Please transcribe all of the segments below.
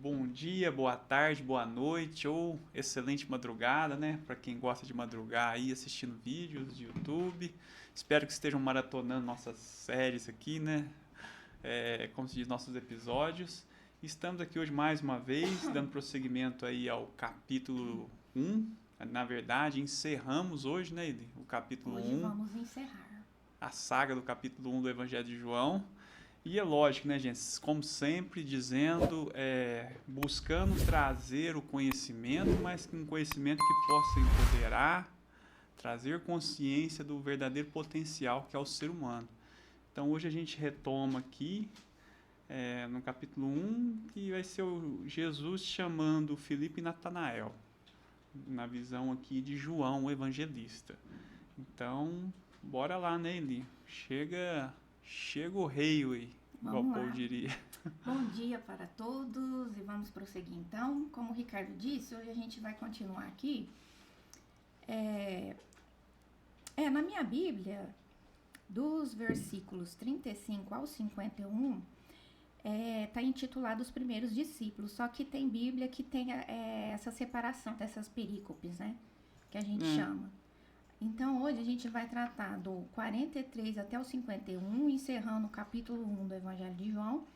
bom dia, boa tarde, boa noite ou excelente madrugada, né? Para quem gosta de madrugar aí assistindo vídeos de YouTube. Espero que estejam maratonando nossas séries aqui, né? Como se diz, nossos episódios. Estamos aqui hoje mais uma vez, dando prosseguimento aí ao capítulo 1. Na verdade, encerramos hoje, né, Eli? O capítulo Hoje 1, vamos encerrar. a saga do capítulo 1 do Evangelho de João. E é lógico, né, gente? Como sempre, dizendo, buscando trazer o conhecimento, mas um conhecimento que possa empoderar, trazer consciência do verdadeiro potencial que é o ser humano. Então, hoje a gente retoma aqui, no capítulo 1, que vai ser o Jesus chamando Filipe e Natanael, na visão aqui de João, o evangelista. Então, bora lá, né, Eli? Chega o rei aí, igual o Vamos povo lá. diria. Bom dia para todos e vamos prosseguir então. Como o Ricardo disse, hoje a gente vai continuar aqui. Na minha Bíblia, dos versículos 35 ao 51, tá intitulado Os Primeiros Discípulos. Só que tem Bíblia que tem essa separação dessas perícopes, né? Que a gente chama. Então, hoje a gente vai tratar do 43 até o 51, encerrando o capítulo 1 do Evangelho de João.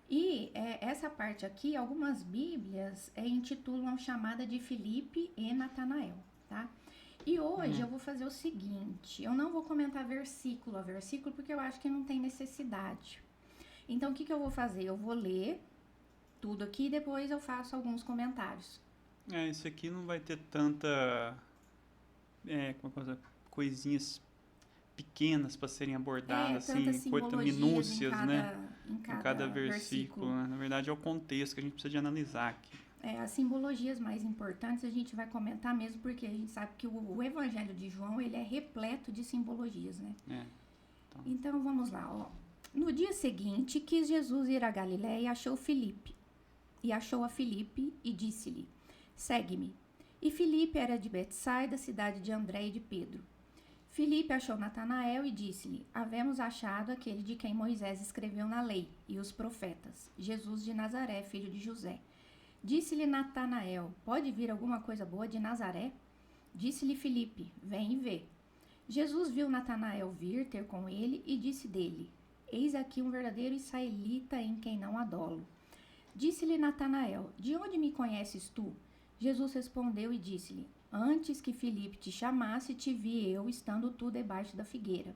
E essa parte aqui, algumas Bíblias intitulam chamada de Filipe e Natanael, tá? E hoje eu vou fazer o seguinte, eu não vou comentar versículo a versículo, porque eu acho que não tem necessidade. Então, o que eu vou fazer? Eu vou ler tudo aqui e depois eu faço alguns comentários. Isso aqui não vai ter tanta coisinhas pequenas para serem abordadas, Tantas assim, simbologias minúcias, né? em Em cada cada versículo, né? Na verdade, é o contexto que a gente precisa de analisar aqui. As simbologias mais importantes a gente vai comentar mesmo, porque a gente sabe que o Evangelho de João, ele é repleto de simbologias, né? Então, vamos lá, ó. No dia seguinte, quis Jesus ir a Galiléia e achou a Filipe e disse-lhe, segue-me. E Filipe era de Betsaida, cidade de André e de Pedro. Filipe achou Natanael e disse-lhe, havemos achado aquele de quem Moisés escreveu na lei e os profetas, Jesus de Nazaré, filho de José. Disse-lhe Natanael, pode vir alguma coisa boa de Nazaré? Disse-lhe Filipe, vem e vê. Jesus viu Natanael vir ter com ele e disse dele, eis aqui um verdadeiro israelita em quem não há dolo. Disse-lhe Natanael, de onde me conheces tu? Jesus respondeu e disse-lhe, antes que Filipe te chamasse, te vi eu, estando tu debaixo da figueira.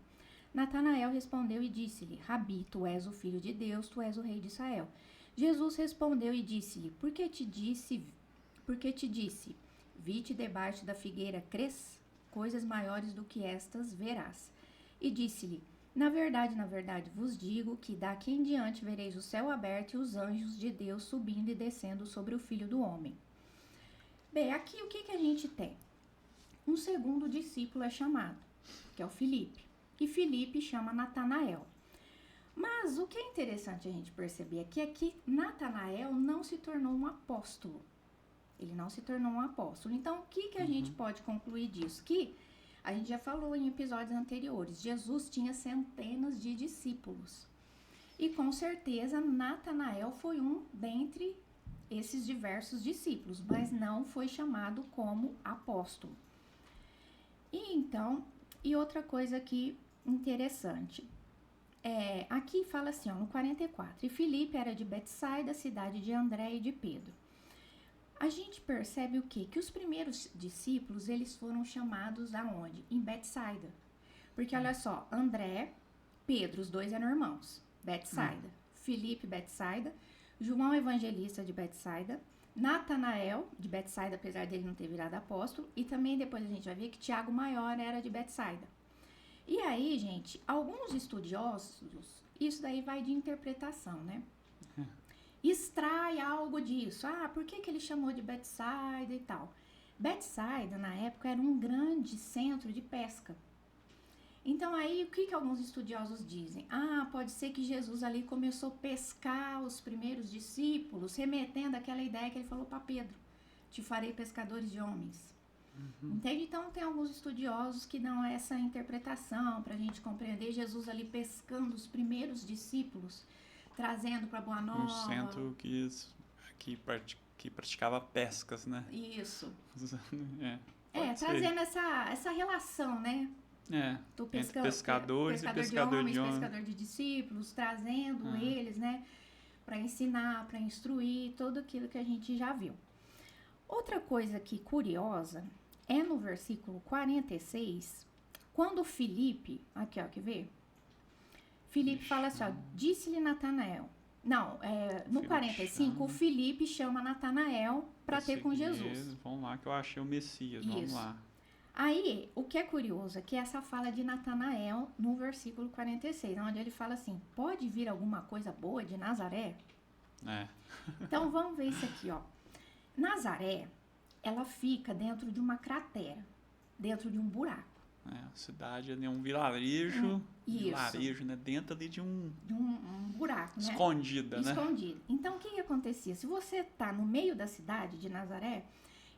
Natanael respondeu e disse-lhe, Rabi, tu és o filho de Deus, tu és o rei de Israel. Jesus respondeu e disse-lhe, por que te disse, vi-te debaixo da figueira, crês? Coisas maiores do que estas verás. E disse-lhe, na verdade, vos digo que daqui em diante vereis o céu aberto e os anjos de Deus subindo e descendo sobre o Filho do Homem. Bem, aqui o que a gente tem? Um segundo discípulo é chamado, que é o Filipe. E Filipe chama Natanael. Mas o que é interessante a gente perceber aqui é que Natanael não se tornou um apóstolo. Ele não se tornou um apóstolo. Então, o que a gente pode concluir disso? Que a gente já falou em episódios anteriores, Jesus tinha centenas de discípulos. E com certeza Natanael foi um dentre esses diversos discípulos, mas não foi chamado como apóstolo. E outra coisa aqui interessante, aqui fala assim, ó, no 44, e Filipe era de Betsaida, cidade de André e de Pedro. A gente percebe o quê? Que os primeiros discípulos, eles foram chamados aonde? Em Betsaida. Porque olha só, André, Pedro, os dois eram irmãos, Betsaida. Filipe, Betsaida, João Evangelista de Betsaida, Natanael de Betsaida, apesar dele não ter virado apóstolo, e também depois a gente vai ver que Tiago Maior era de Betsaida. E aí, gente, alguns estudiosos, isso daí vai de interpretação, né? Extrai algo disso. Por que ele chamou de Betsaida e tal? Betsaida, na época, era um grande centro de pesca. Então, aí, o que alguns estudiosos dizem? Pode ser que Jesus ali começou a pescar os primeiros discípulos, remetendo àquela ideia que ele falou para Pedro, te farei pescadores de homens. Entende? Então, tem alguns estudiosos que dão essa interpretação para a gente compreender Jesus ali pescando os primeiros discípulos, trazendo para Boa Nova. Um centro que que praticava pescas, né? Isso. É, pode ser. Trazendo essa relação, né? Do Entre pescadores e pescador de homens. pescador de discípulos, trazendo eles, né? Para ensinar, para instruir, tudo aquilo que a gente já viu. Outra coisa aqui curiosa é no versículo 46, quando Filipe, aqui ó, quer ver? Filipe fala assim, ó, disse-lhe Natanael. Não, no Filipe 45, chama. o Filipe chama Natanael para ter com Jesus. Vamos lá que eu achei o Messias, vamos Isso. lá. Aí, o que é curioso é que essa fala de Natanael no versículo 46, onde ele fala assim, pode vir alguma coisa boa de Nazaré? Então, vamos ver isso aqui, ó. Nazaré, ela fica dentro de uma cratera, dentro de um buraco. A cidade é um vilarejo, né? Dentro ali de um buraco, né? Escondida, né? Escondido. Então, o que acontecia? Se você tá no meio da cidade de Nazaré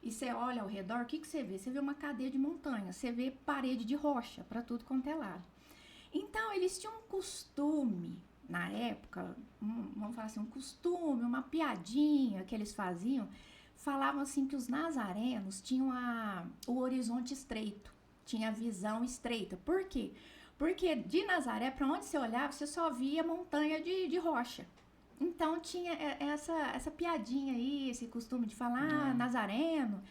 e você olha ao redor, o que você vê? Você vê uma cadeia de montanhas, você vê parede de rocha para tudo quanto é lado. Então, eles tinham um costume, na época, vamos falar assim, um costume, uma piadinha que eles faziam, falavam assim que os nazarenos tinham o horizonte estreito, tinha a visão estreita. Por quê? Porque de Nazaré, para onde você olhava, você só via montanha de rocha. Então tinha essa piadinha aí, esse costume de falar, nazareno,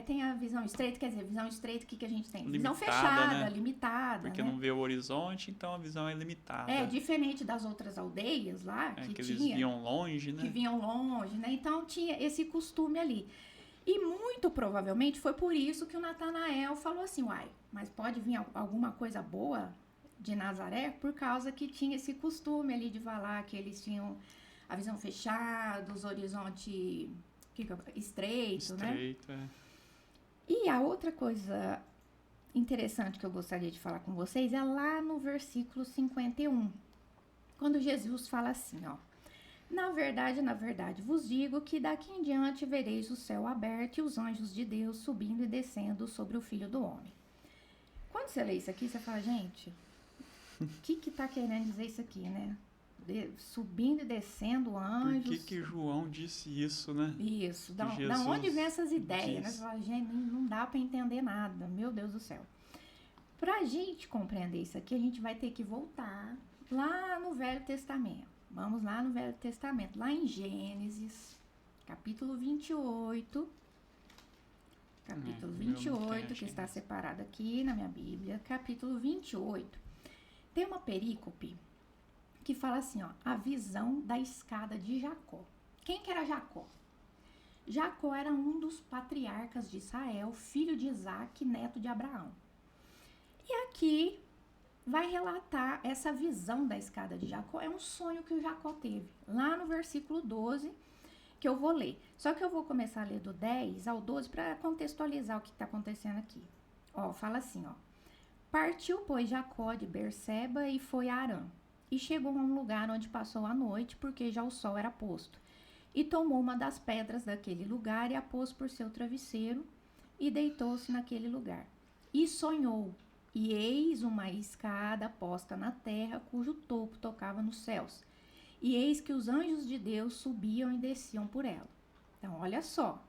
tem a visão estreita, quer dizer, visão estreita, o que a gente tem? Limitada, visão fechada, né? limitada, Porque né? não vê o horizonte, então a visão é limitada. Diferente das outras aldeias lá, que eles viam longe, né? Que vinham longe, né? Então tinha esse costume ali. E muito provavelmente foi por isso que o Natanael falou assim, mas pode vir alguma coisa boa de Nazaré? Por causa que tinha esse costume ali de falar que eles tinham a visão fechada, os horizontes estreito, né? Estreito, E a outra coisa interessante que eu gostaria de falar com vocês é lá no versículo 51, quando Jesus fala assim, ó. Na verdade, vos digo que daqui em diante vereis o céu aberto e os anjos de Deus subindo e descendo sobre o Filho do Homem. Quando você lê isso aqui, você fala, gente, o que tá querendo dizer isso aqui, né? Subindo e descendo anjos. Por que João disse isso, né? Isso. Da onde vem essas ideias, né? Você fala, gente, não dá para entender nada. Meu Deus do céu. Pra gente compreender isso aqui, a gente vai ter que voltar lá no Velho Testamento. Vamos lá no Velho Testamento, lá em Gênesis, capítulo 28. Capítulo 28, que está separado aqui na minha Bíblia. Capítulo 28. Tem uma perícope que fala assim, ó, a visão da escada de Jacó. Quem que era Jacó? Jacó era um dos patriarcas de Israel, filho de Isaac, neto de Abraão. E aqui vai relatar essa visão da escada de Jacó. É um sonho que o Jacó teve, lá no versículo 12, que eu vou ler. Só que eu vou começar a ler do 10 ao 12 para contextualizar o que está acontecendo aqui. Ó, fala assim, ó. Partiu, pois, Jacó de Berseba e foi a Harã. E chegou a um lugar onde passou a noite, porque já o sol era posto. E tomou uma das pedras daquele lugar e a pôs por seu travesseiro e deitou-se naquele lugar. E sonhou. E eis uma escada posta na terra, cujo topo tocava nos céus. E eis que os anjos de Deus subiam e desciam por ela. Então, olha só.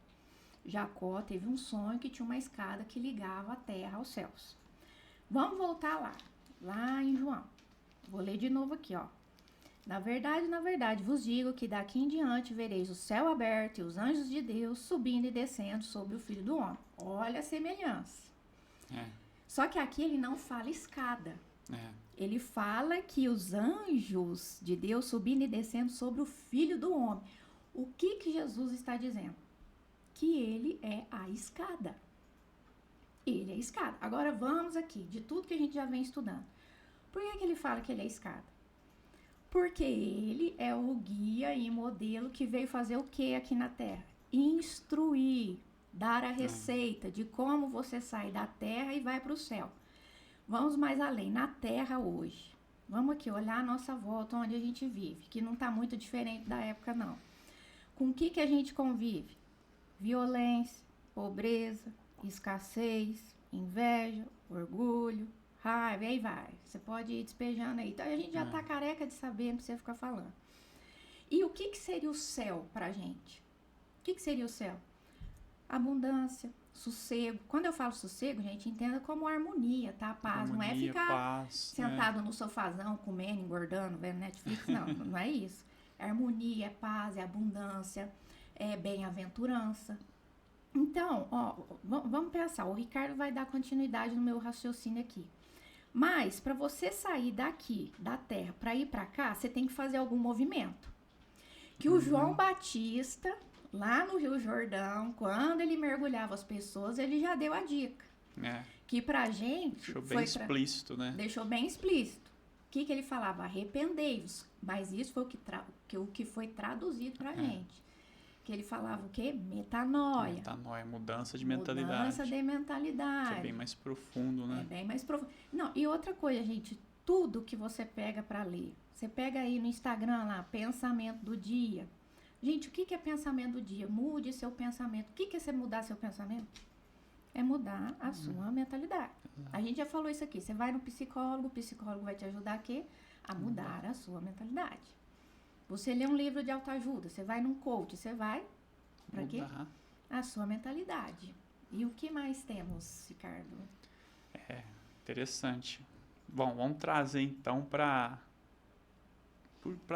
Jacó teve um sonho que tinha uma escada que ligava a terra aos céus. Vamos voltar lá em João. Vou ler de novo aqui, ó. Na verdade, vos digo que daqui em diante vereis o céu aberto e os anjos de Deus subindo e descendo sobre o Filho do Homem. Olha a semelhança. Só que aqui ele não fala escada. Ele fala que os anjos de Deus subindo e descendo sobre o Filho do Homem. O que Jesus está dizendo? Que ele é a escada. Ele é a escada. Agora vamos aqui, de tudo que a gente já vem estudando. Por que ele fala que ele é a escada? Porque ele é o guia e modelo que veio fazer o que aqui na Terra? Instruir, dar a receita de como você sai da Terra e vai para o céu. Vamos mais além, na Terra hoje. Vamos aqui olhar a nossa volta, onde a gente vive, que não está muito diferente da época, não. Com o que a gente convive? Violência, pobreza, escassez, inveja, orgulho, raiva, aí vai. Você pode ir despejando aí. Então, a gente já tá careca de saber, não precisa ficar falando. E o que seria o céu pra gente? O que seria o céu? Abundância, sossego. Quando eu falo sossego, gente, entenda como harmonia, tá? Paz. Não é Harmonia, ficar paz, sentado no sofazão, comendo, engordando, vendo Netflix. Não, não é isso. É harmonia, é paz, é abundância, é bem-aventurança. Então, ó, vamos pensar. O Ricardo vai dar continuidade no meu raciocínio aqui. Mas, para você sair daqui, da terra, para ir para cá, você tem que fazer algum movimento. Que o João Batista, lá no Rio Jordão, quando ele mergulhava as pessoas, ele já deu a dica. Que pra gente... Deixou bem explícito, né? Deixou bem explícito. O que ele falava? Arrependei-vos. Mas isso foi o que foi traduzido pra gente. Que ele falava o quê? Metanoia. Metanoia, mudança de mentalidade. Mudança de mentalidade. Que é bem mais profundo, né? É bem mais profundo. Não, e outra coisa, gente, tudo que você pega pra ler, você pega aí no Instagram lá, pensamento do dia. Gente, o que é pensamento do dia? Mude seu pensamento. O que é você mudar seu pensamento? É mudar a sua mentalidade. A gente já falou isso aqui. Você vai no psicólogo, o psicólogo vai te ajudar a quê? A mudar a sua mentalidade. Você lê um livro de autoajuda, você vai num coach, você vai para quê? A sua mentalidade. E o que mais temos, Ricardo? Interessante. Bom, vamos trazer então para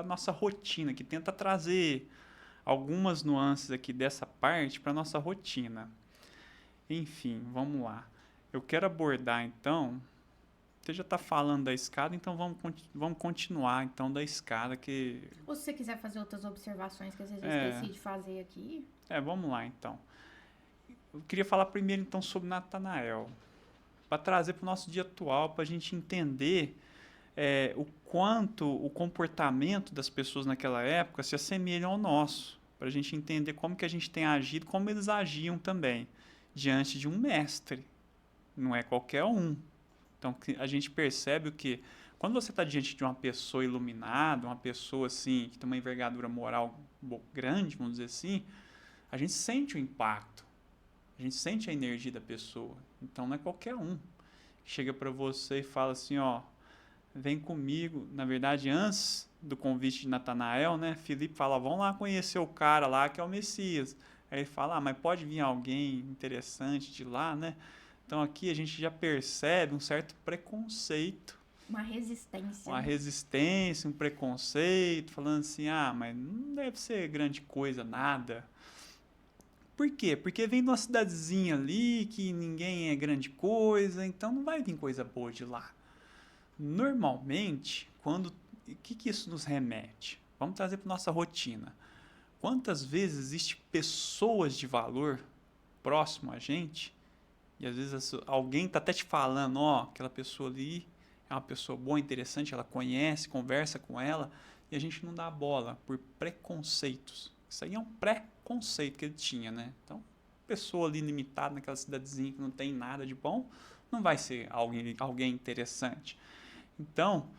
nossa rotina, que tenta trazer algumas nuances aqui dessa parte para nossa rotina. Enfim, vamos lá. Eu quero abordar então. Você já está falando da escada, então vamos continuar então da escada que. Ou se você quiser fazer outras observações que às vezes eu esqueci de fazer aqui. Vamos lá então. Eu queria falar primeiro então sobre Natanael, para trazer para o nosso dia atual, para a gente entender o quanto o comportamento das pessoas naquela época se assemelham ao nosso, para a gente entender como que a gente tem agido, como eles agiam também diante de um mestre. Não é qualquer um. Então, a gente percebe o que quando você está diante de uma pessoa iluminada, uma pessoa assim que tem uma envergadura moral grande, vamos dizer assim, a gente sente o impacto, a gente sente a energia da pessoa. Então, não é qualquer um que chega para você e fala assim, ó, vem comigo. Na verdade, antes do convite de Natanael, né, Filipe fala, vamos lá conhecer o cara lá que é o Messias. Aí ele fala, mas pode vir alguém interessante de lá, né? Então aqui a gente já percebe um certo preconceito. Uma resistência. Uma resistência, um preconceito, falando assim, mas não deve ser grande coisa, nada. Por quê? Porque vem de uma cidadezinha ali que ninguém é grande coisa, então não vai vir coisa boa de lá. Normalmente, o que isso nos remete? Vamos trazer para nossa rotina. Quantas vezes existem pessoas de valor próximo a gente e às vezes alguém está até te falando, aquela pessoa ali é uma pessoa boa, interessante, ela conhece, conversa com ela e a gente não dá bola por preconceitos. Isso aí é um preconceito que ele tinha, né? Então, pessoa ali limitada naquela cidadezinha que não tem nada de bom, não vai ser alguém interessante. Então,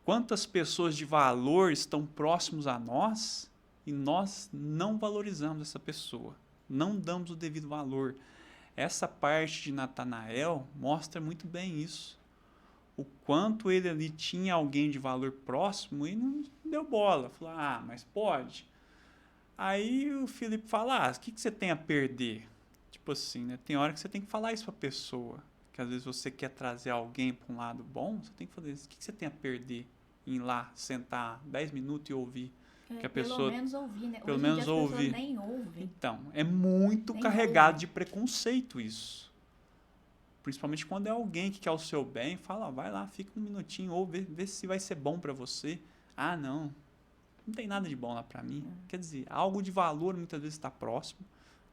quantas pessoas de valor estão próximos a nós e nós não valorizamos essa pessoa, não damos o devido valor. Essa parte de Natanael mostra muito bem isso. O quanto ele ali tinha alguém de valor próximo e não deu bola. Falou, mas pode. Aí o Filipe fala, o que você tem a perder? Tipo assim, né? Tem hora que você tem que falar isso pra pessoa. Que às vezes você quer trazer alguém para um lado bom, você tem que fazer isso. O que você tem a perder em ir lá, sentar 10 minutos e ouvir? Que a pessoa, pelo menos ouvir, né? Pelo Hoje menos em dia as ouvir. pessoas nem ouvem. Então, é muito Nem carregado ouvem. de preconceito isso. Principalmente quando é alguém que quer o seu bem, fala, vai lá, fica um minutinho, ou vê se vai ser bom para você. Não tem nada de bom lá para mim. Quer dizer, algo de valor muitas vezes está próximo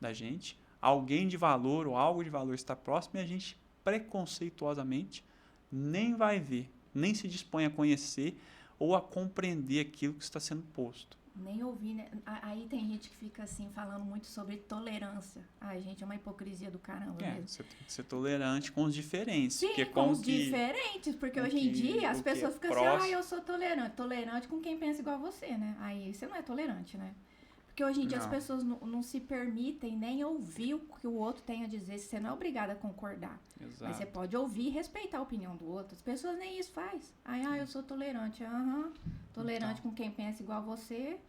da gente, alguém de valor ou algo de valor está próximo e a gente preconceituosamente nem vai ver, nem se dispõe a conhecer ou a compreender aquilo que está sendo posto. Nem ouvir, né? Aí tem gente que fica assim, falando muito sobre tolerância. Gente, é uma hipocrisia do caramba mesmo. Você tem que ser tolerante com os diferentes. Sim, porque com os diferentes, porque hoje em dia as pessoas ficam assim, eu sou tolerante. Tolerante com quem pensa igual a você, né? Aí você não é tolerante, né? Porque hoje em dia as pessoas não se permitem nem ouvir o que o outro tem a dizer. Você não é obrigado a concordar. Exato. Mas você pode ouvir e respeitar a opinião do outro. As pessoas nem isso faz. Eu sou tolerante. Tolerante com quem pensa igual a você.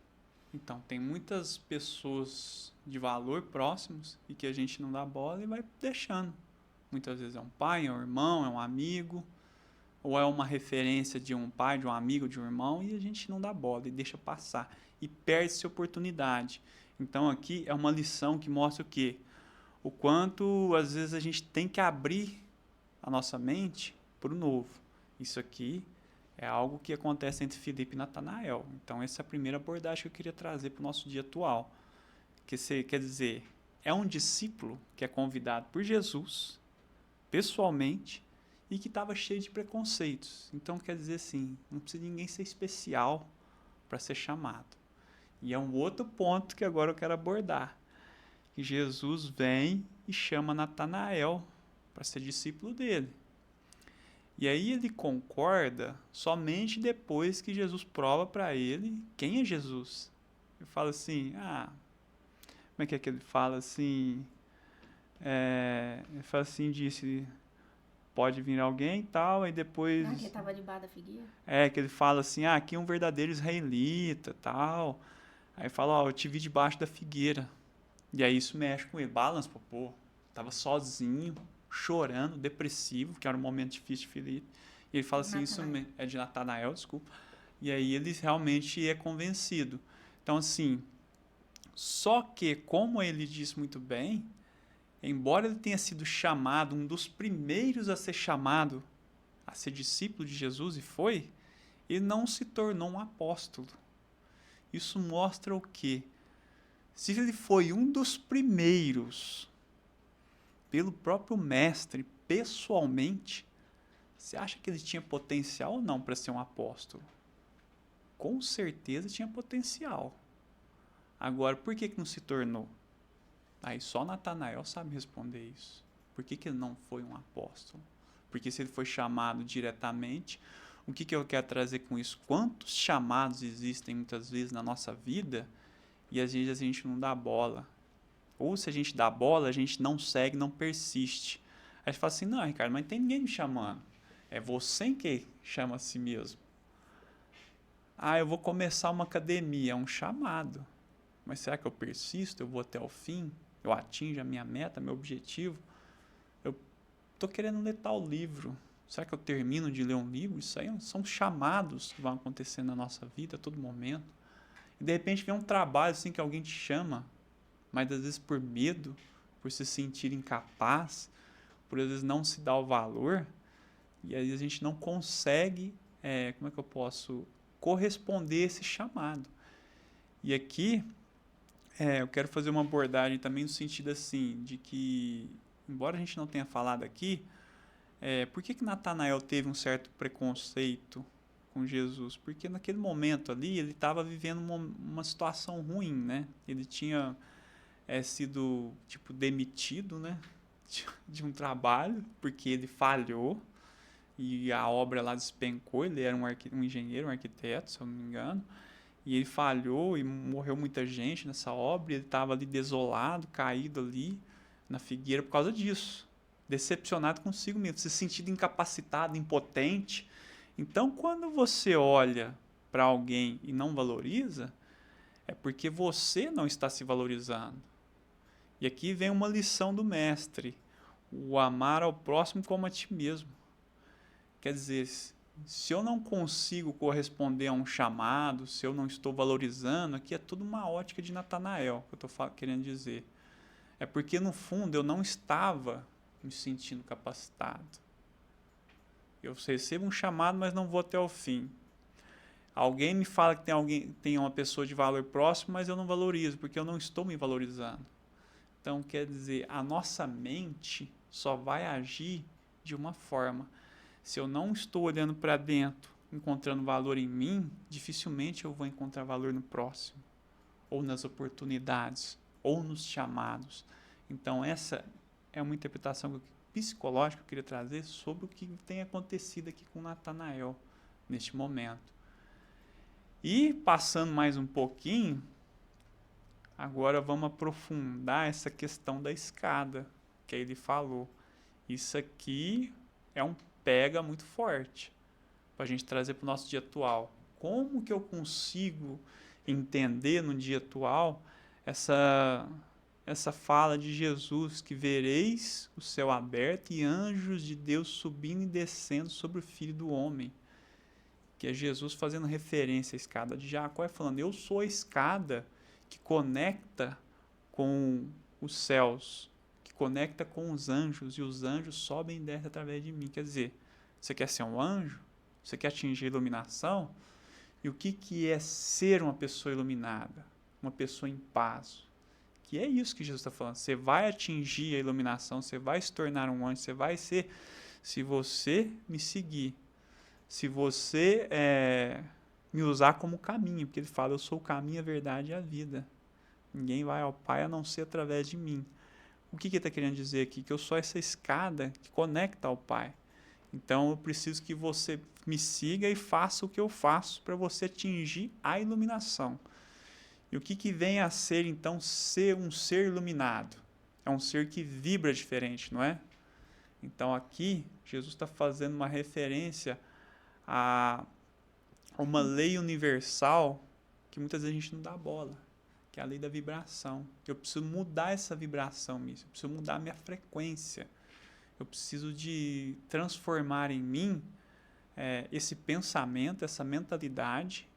Então, tem muitas pessoas de valor próximos e que a gente não dá bola e vai deixando. Muitas vezes é um pai, é um irmão, é um amigo, ou é uma referência de um pai, de um amigo, de um irmão, e a gente não dá bola e deixa passar. E perde-se oportunidade. Então, aqui é uma lição que mostra o quê? O quanto, às vezes, a gente tem que abrir a nossa mente para o novo. Isso aqui é algo que acontece entre Filipe e Natanael. Então, essa é a primeira abordagem que eu queria trazer para o nosso dia atual. Que quer dizer, é um discípulo que é convidado por Jesus, pessoalmente, e que estava cheio de preconceitos. Então, quer dizer assim, não precisa de ninguém ser especial para ser chamado. E é um outro ponto que agora eu quero abordar. Que Jesus vem e chama Natanael para ser discípulo dele. E aí ele concorda somente depois que Jesus prova para ele quem é Jesus. Ele fala assim, como é que ele fala assim? Ele fala assim, disse, pode vir alguém e tal, aí depois... que estava debaixo da figueira? Que ele fala assim, aqui é um verdadeiro israelita tal. Aí fala, eu te vi debaixo da figueira. E aí isso mexe com ele, balança, pô, tava sozinho, chorando, depressivo, que era um momento difícil de Filipe. E ele fala assim, isso é de Natanael, desculpa. E aí ele realmente é convencido. Então, assim, só que, como ele disse muito bem, embora ele tenha sido chamado, um dos primeiros a ser chamado, a ser discípulo de Jesus, e foi, ele não se tornou um apóstolo. Isso mostra o quê? Se ele foi um dos primeiros, pelo próprio mestre, pessoalmente, você acha que ele tinha potencial ou não para ser um apóstolo? Com certeza tinha potencial. Agora, por que não se tornou? Aí só Natanael sabe responder isso. Por que ele não foi um apóstolo? Porque se ele foi chamado diretamente, o que eu quero trazer com isso? Quantos chamados existem muitas vezes na nossa vida e às vezes a gente não dá bola? Ou se a gente dá bola, a gente não segue, não persiste. Aí você fala assim, não, Ricardo, mas não tem ninguém me chamando. É você que chama a si mesmo. Eu vou começar uma academia, é um chamado. Mas será que eu persisto? Eu vou até o fim? Eu atinjo a minha meta, meu objetivo? Eu estou querendo ler tal livro. Será que eu termino de ler um livro? Isso aí são chamados que vão acontecer na nossa vida a todo momento. E de repente vem um trabalho assim que alguém te chama, mas às vezes por medo, por se sentir incapaz, por às vezes não se dar o valor, e aí a gente não consegue, como é que eu posso corresponder a esse chamado. E aqui, eu quero fazer uma abordagem também no sentido assim, de que, embora a gente não tenha falado aqui, por que Natanael teve um certo preconceito com Jesus? Porque naquele momento ali, ele estava vivendo uma situação ruim, né? Ele tinha sido, demitido, né? De um trabalho, porque ele falhou, e a obra lá despencou. Ele era um engenheiro, um arquiteto, se eu não me engano, e ele falhou e morreu muita gente nessa obra, e ele estava ali desolado, caído ali na figueira por causa disso, decepcionado consigo mesmo, se sentindo incapacitado, impotente. Então, quando você olha para alguém e não valoriza, é porque você não está se valorizando. E aqui vem uma lição do mestre, o amar ao próximo como a ti mesmo. Quer dizer, se eu não consigo corresponder a um chamado, se eu não estou valorizando, aqui é tudo uma ótica de Natanael, que eu estou querendo dizer. É porque, no fundo, eu não estava me sentindo capacitado. Eu recebo um chamado, mas não vou até o fim. Alguém me fala que tem uma pessoa de valor próximo, mas eu não valorizo, porque eu não estou me valorizando. Então, quer dizer, a nossa mente só vai agir de uma forma. Se eu não estou olhando para dentro, encontrando valor em mim, dificilmente eu vou encontrar valor no próximo, ou nas oportunidades, ou nos chamados. Então, essa é uma interpretação psicológica que eu queria trazer sobre o que tem acontecido aqui com Natanael neste momento. E, passando mais um pouquinho, agora vamos aprofundar essa questão da escada, que ele falou. Isso aqui é um pega muito forte para a gente trazer para o nosso dia atual. Como que eu consigo entender no dia atual essa fala de Jesus, que vereis o céu aberto e anjos de Deus subindo e descendo sobre o Filho do Homem. Que é Jesus fazendo referência à escada de Jacó e falando, eu sou a escada que conecta com os céus, que conecta com os anjos, e os anjos sobem e descem através de mim. Quer dizer, você quer ser um anjo? Você quer atingir a iluminação? E o que é ser uma pessoa iluminada? Uma pessoa em paz? Que é isso que Jesus está falando. Você vai atingir a iluminação, você vai se tornar um anjo, você vai ser, se você me seguir, se você me usar como caminho, porque ele fala, eu sou o caminho, a verdade e a vida. Ninguém vai ao Pai a não ser através de mim. O que ele está querendo dizer aqui? Que eu sou essa escada que conecta ao Pai. Então eu preciso que você me siga e faça o que eu faço para você atingir a iluminação. E o que vem a ser, então, ser um ser iluminado? É um ser que vibra diferente, não é? Então, aqui, Jesus está fazendo uma referência a uma lei universal que muitas vezes a gente não dá bola, que é a lei da vibração. Eu preciso mudar essa vibração, eu preciso mudar a minha frequência. Eu preciso de transformar em mim esse pensamento, essa mentalidade,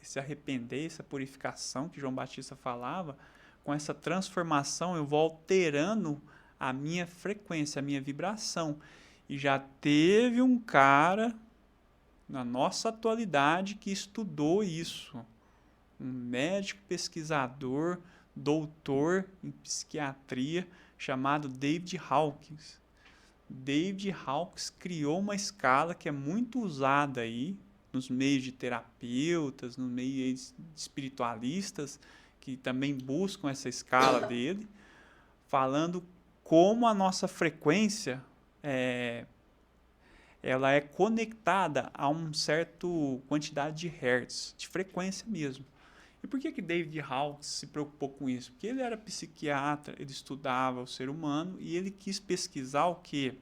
esse arrepender, essa purificação que João Batista falava. Com essa transformação eu vou alterando a minha frequência, a minha vibração. E já teve um cara na nossa atualidade que estudou isso. Um médico pesquisador, doutor em psiquiatria, chamado David Hawkins. David Hawkins criou uma escala que é muito usada aí nos meios de terapeutas, nos meios espiritualistas, que também buscam essa escala dele, falando como a nossa frequência ela é conectada a uma certa quantidade de hertz, de frequência mesmo. E por que David Hawkins se preocupou com isso? Porque ele era psiquiatra, ele estudava o ser humano e ele quis pesquisar o quê?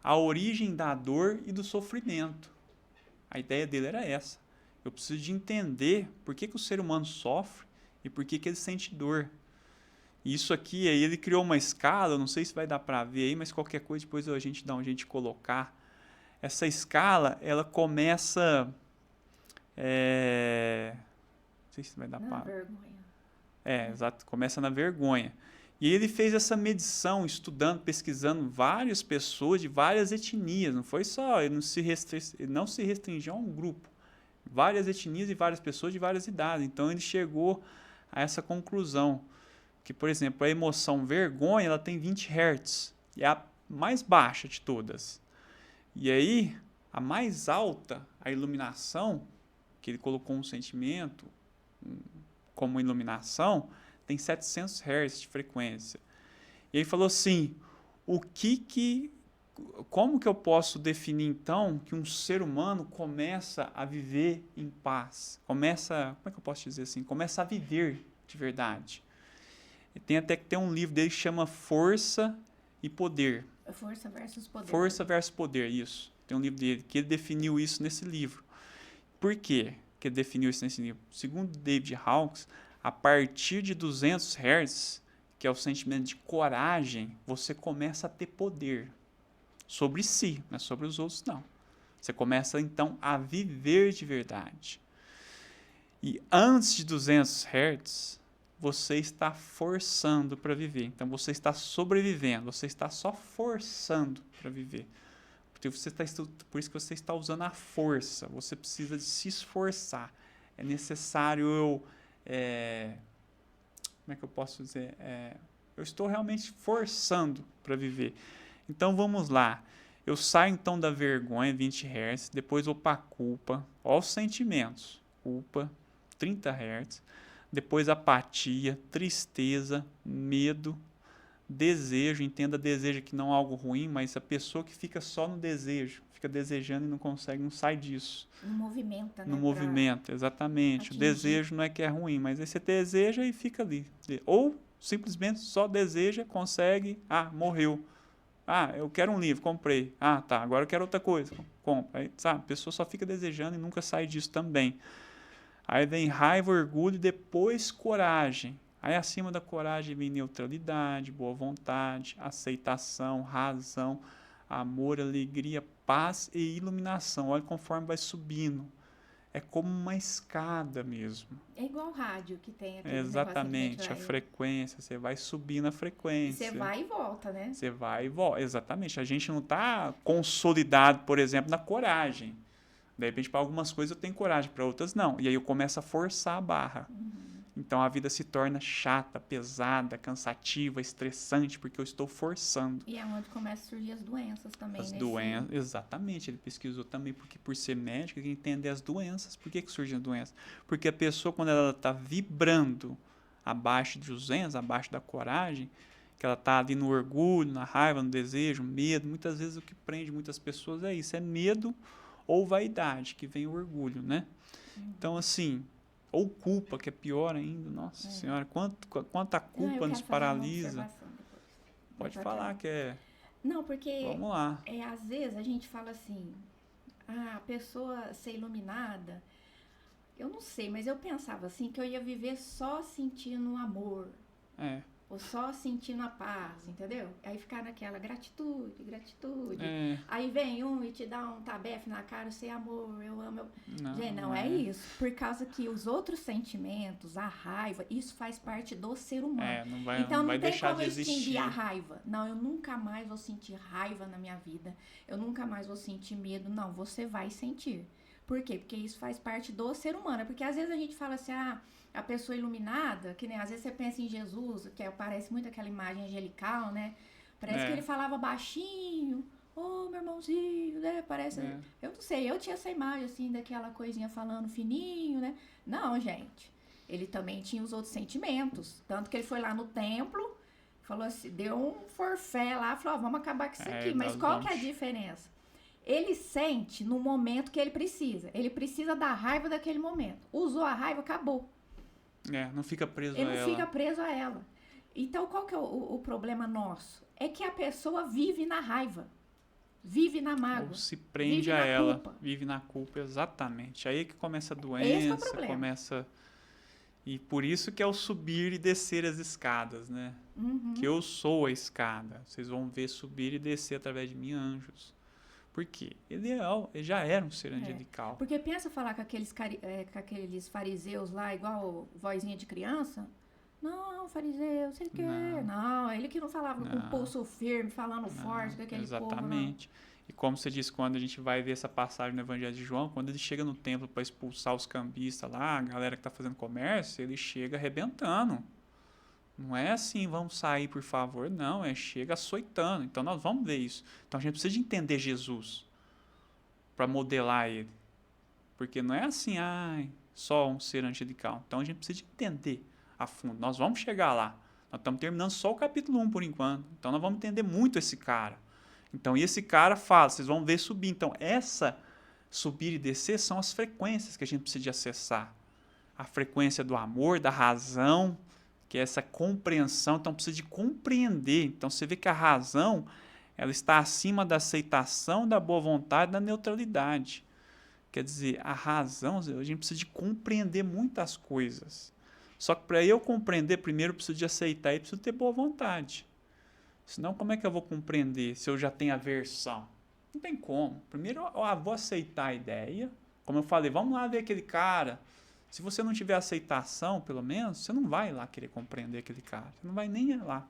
A origem da dor e do sofrimento. A ideia dele era essa. Eu preciso de entender por que o ser humano sofre e por que ele sente dor. E isso aqui, aí ele criou uma escala, eu não sei se vai dar para ver aí, mas qualquer coisa depois a gente dá um jeito de colocar. Essa escala, ela começa... não sei se vai dar para... vergonha. Exato, começa na vergonha. E ele fez essa medição, estudando, pesquisando várias pessoas de várias etnias. Não foi só, ele não se restringiu a um grupo. Várias etnias e várias pessoas de várias idades. Então ele chegou a essa conclusão. Que, por exemplo, a emoção vergonha, ela tem 20 Hz. E é a mais baixa de todas. E aí, a mais alta, a iluminação, que ele colocou um sentimento como iluminação, tem 700 Hz de frequência. E ele falou assim, como que eu posso definir, então, que um ser humano começa a viver em paz? Como é que eu posso dizer assim? Começa a viver de verdade. E tem até que ter um livro dele que chama Força e Poder. Força versus Poder. Força versus Poder, isso. Tem um livro dele que ele definiu isso nesse livro. Por quê que ele definiu isso nesse livro? Segundo David Hawkins, a partir de 200 Hz, que é o sentimento de coragem, você começa a ter poder sobre si, não é sobre os outros, não. Você começa, então, a viver de verdade. E antes de 200 Hz, você está forçando para viver. Então, você está sobrevivendo, você está só forçando para viver. Por isso que você está usando a força, você precisa de se esforçar. É necessário como é que eu posso dizer? Eu estou realmente forçando para viver. Então, vamos lá. Eu saio, então, da vergonha, 20 Hz, depois vou para a culpa. Olha os sentimentos. Culpa, 30 Hz. Depois apatia, tristeza, medo, desejo. Entenda desejo que não é algo ruim, mas a pessoa que fica só no desejo, fica desejando e não consegue, não sai disso. Não movimenta, né? No movimento, exatamente. Atingir. O desejo não é que é ruim, mas aí você deseja e fica ali. Ou simplesmente só deseja, consegue, morreu. Ah, eu quero um livro, comprei. Ah, tá, agora eu quero outra coisa, compra. Aí, sabe, a pessoa só fica desejando e nunca sai disso também. Aí vem raiva, orgulho e depois coragem. Aí acima da coragem vem neutralidade, boa vontade, aceitação, razão, amor, alegria, paz e iluminação. Olha conforme vai subindo. É como uma escada mesmo. É igual rádio que tem É aquele negocinho que a gente exatamente, a vai... frequência. Você vai subindo a E frequência. você vai e volta, né? Você vai e volta. Exatamente. A gente não está consolidado, por exemplo, na coragem. De repente, para algumas coisas eu tenho coragem, para outras não. E aí eu começo a forçar a barra. Então a vida se torna chata, pesada, cansativa, estressante, porque eu estou forçando. E é onde começam a surgir as doenças também. As nesse... doenças, exatamente, ele pesquisou também, porque por ser médico, ele entender as doenças. Por que surgem as doenças? Porque a pessoa, quando ela está vibrando abaixo de 200, abaixo da coragem, que ela está ali no orgulho, na raiva, no desejo, medo, muitas vezes o que prende muitas pessoas é isso, é medo ou vaidade, que vem o orgulho, né? Então, assim, ou culpa, que é pior ainda, nossa senhora, quanta culpa nos paralisa. Pode falar que é... Não, porque Vamos lá. Às vezes a gente fala assim, a pessoa ser iluminada, eu não sei, mas eu pensava assim, que eu ia viver só sentindo amor. É. Ou só sentindo a paz, entendeu? Aí ficar naquela gratitude. É. Aí vem um e te dá um tabefe na cara, você amor, eu amo. Não, Gente, não é isso. Por causa que os outros sentimentos, a raiva, isso faz parte do ser humano. Não vai, então não vai tem deixar como de existir. extinguir a raiva. Não, eu nunca mais vou sentir raiva na minha vida. Eu nunca mais vou sentir medo. Não, você vai sentir. Por quê? Porque isso faz parte do ser humano. Porque às vezes a gente fala assim, a pessoa iluminada, que nem às vezes você pensa em Jesus, que parece muito aquela imagem angelical, né? Parece que ele falava baixinho, meu irmãozinho, né? Parece. Eu não sei, eu tinha essa imagem assim, daquela coisinha falando fininho, né? Não, gente. Ele também tinha os outros sentimentos. Tanto que ele foi lá no templo, falou assim, deu um forfé lá, falou, vamos acabar com isso aqui. Mas qual que é a diferença? Ele sente no momento que ele precisa. Ele precisa da raiva daquele momento. Usou a raiva, acabou. Não fica preso a ela. Ele não fica preso a ela. Então, qual que é o problema nosso? É que a pessoa vive na raiva. Vive na mágoa. Ou se prende a ela. Vive na culpa, exatamente. Aí que começa a doença. Esse é o problema. Começa... E por isso que é o subir e descer as escadas, né? Que eu sou a escada. Vocês vão ver subir e descer através de mim anjos. Por quê? Ele já era um ser angelical. Porque pensa falar com aqueles fariseus lá, igual vozinha de criança. Não, fariseu, sei o quê. Não, ele que não falava com o pulso firme, falando forte com aquele povo. Exatamente. E como você disse, quando a gente vai ver essa passagem no Evangelho de João, quando ele chega no templo para expulsar os cambistas lá, a galera que está fazendo comércio, ele chega arrebentando. Não é assim, vamos sair, por favor. Não, chega açoitando. Então, nós vamos ver isso. Então, a gente precisa de entender Jesus para modelar ele. Porque não é assim, só um ser angelical. Então, a gente precisa de entender a fundo. Nós vamos chegar lá. Nós estamos terminando só o capítulo 1 por enquanto. Então, nós vamos entender muito esse cara. Então, e esse cara fala, vocês vão ver subir. Então, essa subir e descer são as frequências que a gente precisa de acessar. A frequência do amor, da razão, que é essa compreensão, então precisa de compreender. Então você vê que a razão, ela está acima da aceitação, da boa vontade, da neutralidade. Quer dizer, a razão, a gente precisa de compreender muitas coisas. Só que para eu compreender, primeiro eu preciso de aceitar e preciso ter boa vontade. Senão, como é que eu vou compreender se eu já tenho aversão? Não tem como. Primeiro eu vou aceitar a ideia. Como eu falei, vamos lá ver aquele cara. Se você não tiver aceitação, pelo menos, você não vai lá querer compreender aquele cara. Você não vai nem lá.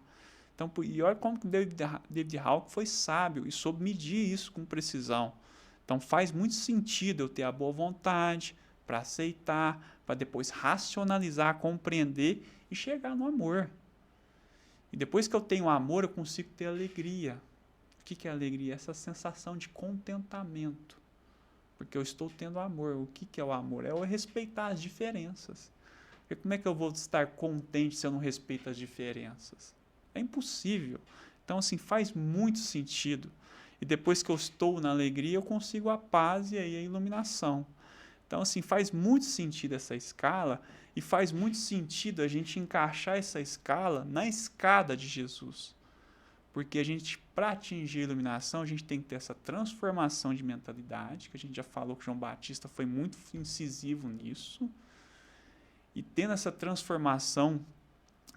Então, e olha como que David Hawke foi sábio e soube medir isso com precisão. Então, faz muito sentido eu ter a boa vontade para aceitar, para depois racionalizar, compreender e chegar no amor. E depois que eu tenho amor, eu consigo ter alegria. O que é alegria? Essa sensação de contentamento. Porque eu estou tendo amor. O que é o amor? É eu respeitar as diferenças. Porque como é que eu vou estar contente se eu não respeito as diferenças? É impossível. Então, assim, faz muito sentido. E depois que eu estou na alegria, eu consigo a paz e aí a iluminação. Então, assim, faz muito sentido essa escala e faz muito sentido a gente encaixar essa escala na escada de Jesus. Porque a gente, para atingir a iluminação, a gente tem que ter essa transformação de mentalidade, que a gente já falou que João Batista foi muito incisivo nisso. E tendo essa transformação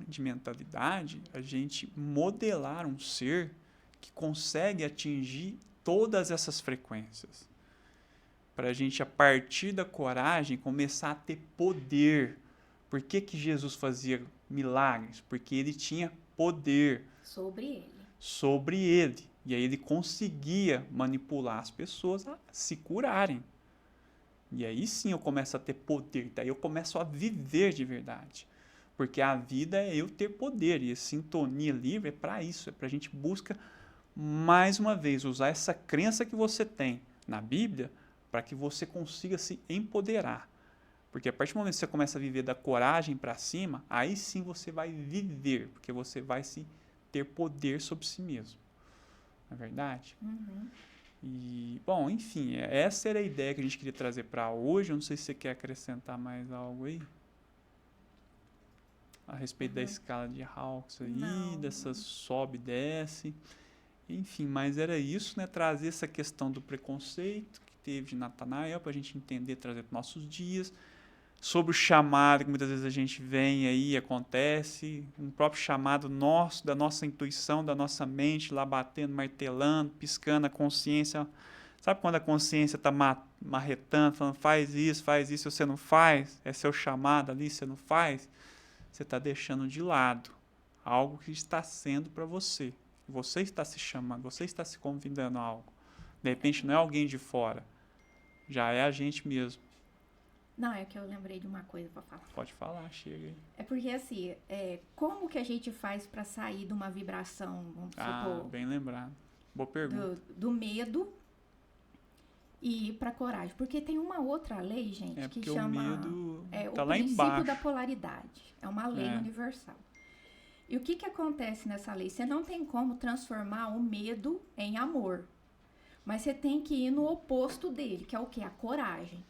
de mentalidade, a gente modelar um ser que consegue atingir todas essas frequências. Para a gente, a partir da coragem, começar a ter poder. Por que que Jesus fazia milagres? Porque ele tinha poder sobre ele. E aí ele conseguia manipular as pessoas a se curarem. E aí sim eu começo a ter poder. Daí eu começo a viver de verdade. Porque a vida é eu ter poder. E a sintonia livre é para isso. É para a gente buscar, mais uma vez, usar essa crença que você tem na Bíblia para que você consiga se empoderar. Porque a partir do momento que você começa a viver da coragem para cima, aí sim você vai viver. Porque você vai se ter poder sobre si mesmo. Não é verdade? Uhum. E, bom, enfim, essa era a ideia que a gente queria trazer para hoje. Eu não sei se você quer acrescentar mais algo aí. A respeito da escala de Hawkes aí, Não. dessa sobe e desce. Enfim, mas era isso, né? Trazer essa questão do preconceito que teve de Natanael para a gente entender, trazer para os nossos dias. Sobre o chamado que muitas vezes a gente vem aí, acontece, um próprio chamado nosso, da nossa intuição, da nossa mente lá batendo, martelando, piscando a consciência. Sabe quando a consciência está marretando, falando faz isso, e você não faz? É seu chamado ali, você não faz? Você está deixando de lado algo que está sendo para você. Você está se chamando, você está se convidando a algo. De repente não é alguém de fora, já é a gente mesmo. Não, é que eu lembrei de uma coisa para falar. Pode falar, chega aí. É porque assim, como que a gente faz para sair de uma vibração, vamos supor, bem lembrado. Boa pergunta. do medo e ir para coragem? Porque tem uma outra lei, gente, que chama o medo tá o lá princípio embaixo da polaridade. É uma lei universal. E o que acontece nessa lei? Você não tem como transformar o medo em amor. Mas você tem que ir no oposto dele, que é o quê? A coragem.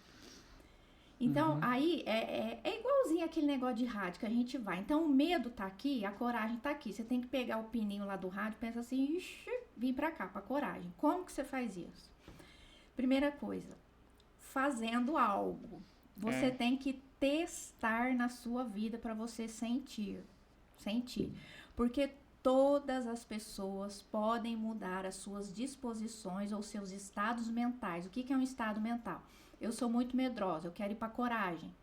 Então, aí, é igualzinho aquele negócio de rádio que a gente vai. Então, o medo tá aqui, a coragem tá aqui. Você tem que pegar o pininho lá do rádio e pensar assim, ixi, vim pra cá, pra coragem. Como que você faz isso? Primeira coisa, fazendo algo. Você tem que testar na sua vida para você sentir. Porque todas as pessoas podem mudar as suas disposições ou seus estados mentais. O que é um estado mental? Eu sou muito medrosa, eu quero ir para coragem.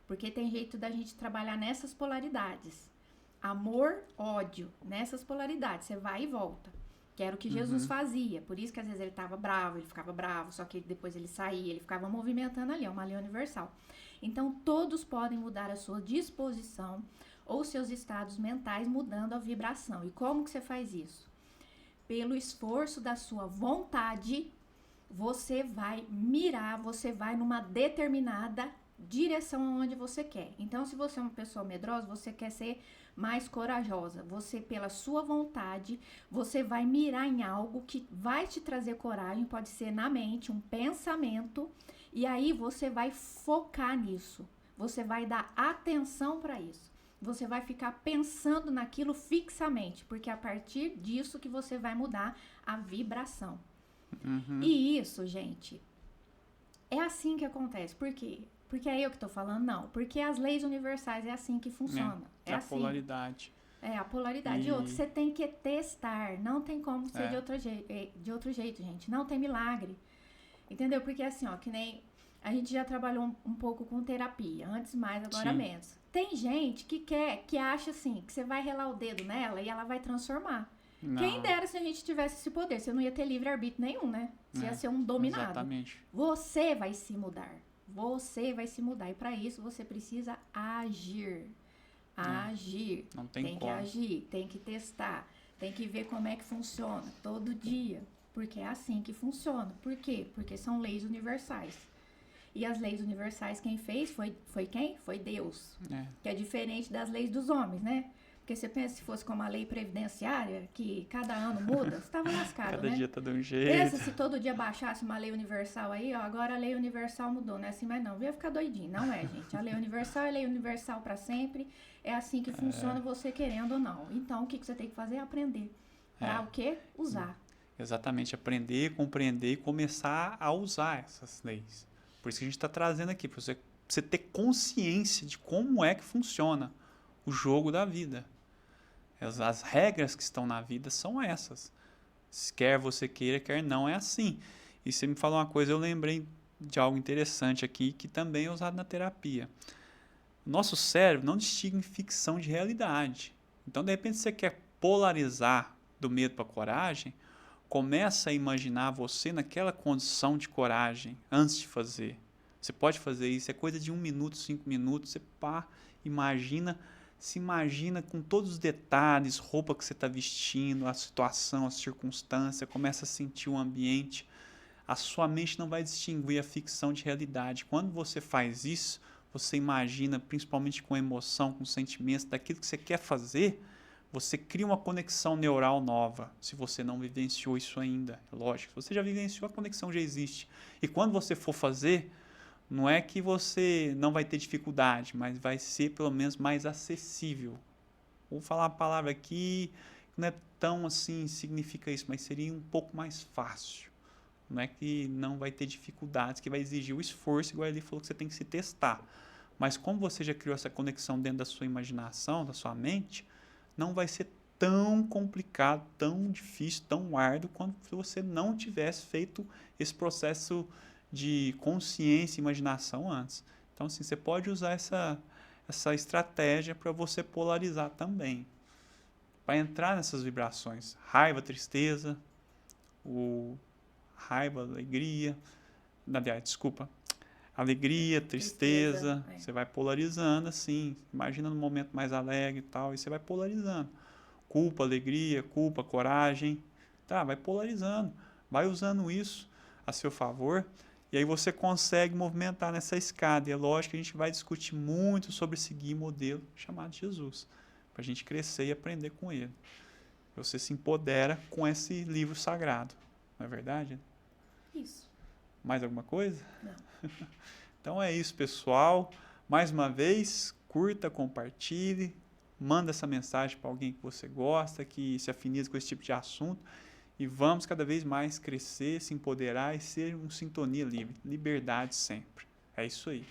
Porque tem jeito da gente trabalhar nessas polaridades. Amor, ódio, nessas polaridades. Você vai e volta. Que era o que Jesus fazia. Por isso que às vezes ele estava bravo, ele ficava bravo, só que depois ele saía, ele ficava movimentando ali, é uma lei universal. Então, todos podem mudar a sua disposição ou seus estados mentais mudando a vibração. E como que você faz isso? Pelo esforço da sua vontade, você vai mirar, você vai numa determinada direção onde você quer. Então, se você é uma pessoa medrosa, você quer ser mais corajosa. Você, pela sua vontade, você vai mirar em algo que vai te trazer coragem, pode ser na mente, um pensamento, e aí você vai focar nisso. Você vai dar atenção para isso. Você vai ficar pensando naquilo fixamente, porque é a partir disso que você vai mudar a vibração. E isso, gente, é assim que acontece. Por quê? Porque é eu que tô falando? Não. Porque as leis universais é assim que funciona. É a assim. polaridade. É, a polaridade. E outra, você tem que testar. Não tem como ser de outro jeito, gente. Não tem milagre. Entendeu? Porque assim, ó, que nem... A gente já trabalhou um pouco com terapia. Antes mais, agora menos. Tem gente que acha assim, que você vai relar o dedo nela e ela vai transformar. Não. Quem dera se a gente tivesse esse poder. Você não ia ter livre-arbítrio nenhum, né? Você ia ser um dominado. Exatamente. Você vai se mudar. Você vai se mudar. E para isso você precisa agir. Agir. Não tem como. Tem que agir, tem que testar. Tem que ver como é que funciona todo dia. Porque é assim que funciona. Por quê? Porque são leis universais. E as leis universais, quem fez foi quem? Foi Deus. Que é diferente das leis dos homens, né? Porque você pensa, se fosse como a lei previdenciária, que cada ano muda, você estava lascado, cada né? dia tá de um jeito. Pensa se todo dia baixasse uma lei universal aí, ó, agora a lei universal mudou, não é assim mais não. Ia ficar doidinho, não é, gente? A lei universal é lei universal para sempre, é assim que funciona, você querendo ou não. Então, o que você tem que fazer é aprender. Para o quê? Usar. Exatamente, aprender, compreender e começar a usar essas leis. Por isso que a gente está trazendo aqui, para você ter consciência de como é que funciona o jogo da vida. As regras que estão na vida são essas. Quer você queira, quer não, é assim. E você me falou uma coisa, eu lembrei de algo interessante aqui, que também é usado na terapia. O nosso cérebro não distingue ficção de realidade. Então, de repente, você quer polarizar do medo para a coragem, começa a imaginar você naquela condição de coragem antes de fazer. Você pode fazer isso, é coisa de 1 minuto, 5 minutos, você se imagina com todos os detalhes, roupa que você está vestindo, a situação, a circunstância, começa a sentir o ambiente. A sua mente não vai distinguir a ficção de realidade. Quando você faz isso, você imagina, principalmente com emoção, com sentimentos, daquilo que você quer fazer, você cria uma conexão neural nova, se você não vivenciou isso ainda. Lógico, se você já vivenciou, a conexão já existe. E quando você for fazer, não é que você não vai ter dificuldade, mas vai ser pelo menos mais acessível. Vou falar uma palavra aqui, não é tão assim, significa isso, mas seria um pouco mais fácil. Não é que não vai ter dificuldades, que vai exigir o esforço, igual ele falou que você tem que se testar. Mas como você já criou essa conexão dentro da sua imaginação, da sua mente, não vai ser tão complicado, tão difícil, tão árduo, quanto se você não tivesse feito esse processo de consciência e imaginação antes. Então, assim, você pode usar essa estratégia para você polarizar também. Para entrar nessas vibrações. Raiva, tristeza, raiva, alegria, desculpa, alegria, tristeza, você vai polarizando assim, imagina no momento mais alegre e tal, e você vai polarizando, culpa, alegria, culpa, coragem, tá, vai polarizando, vai usando isso a seu favor, e aí você consegue movimentar nessa escada, e é lógico que a gente vai discutir muito sobre seguir modelo chamado Jesus, para a gente crescer e aprender com ele. Você se empodera com esse livro sagrado, não é verdade? Isso. Mais alguma coisa? Não. Então é isso, pessoal. Mais uma vez, curta, compartilhe, manda essa mensagem para alguém que você gosta, que se afiniza com esse tipo de assunto. E vamos cada vez mais crescer, se empoderar e ser um sintonia livre. Liberdade sempre. É isso aí.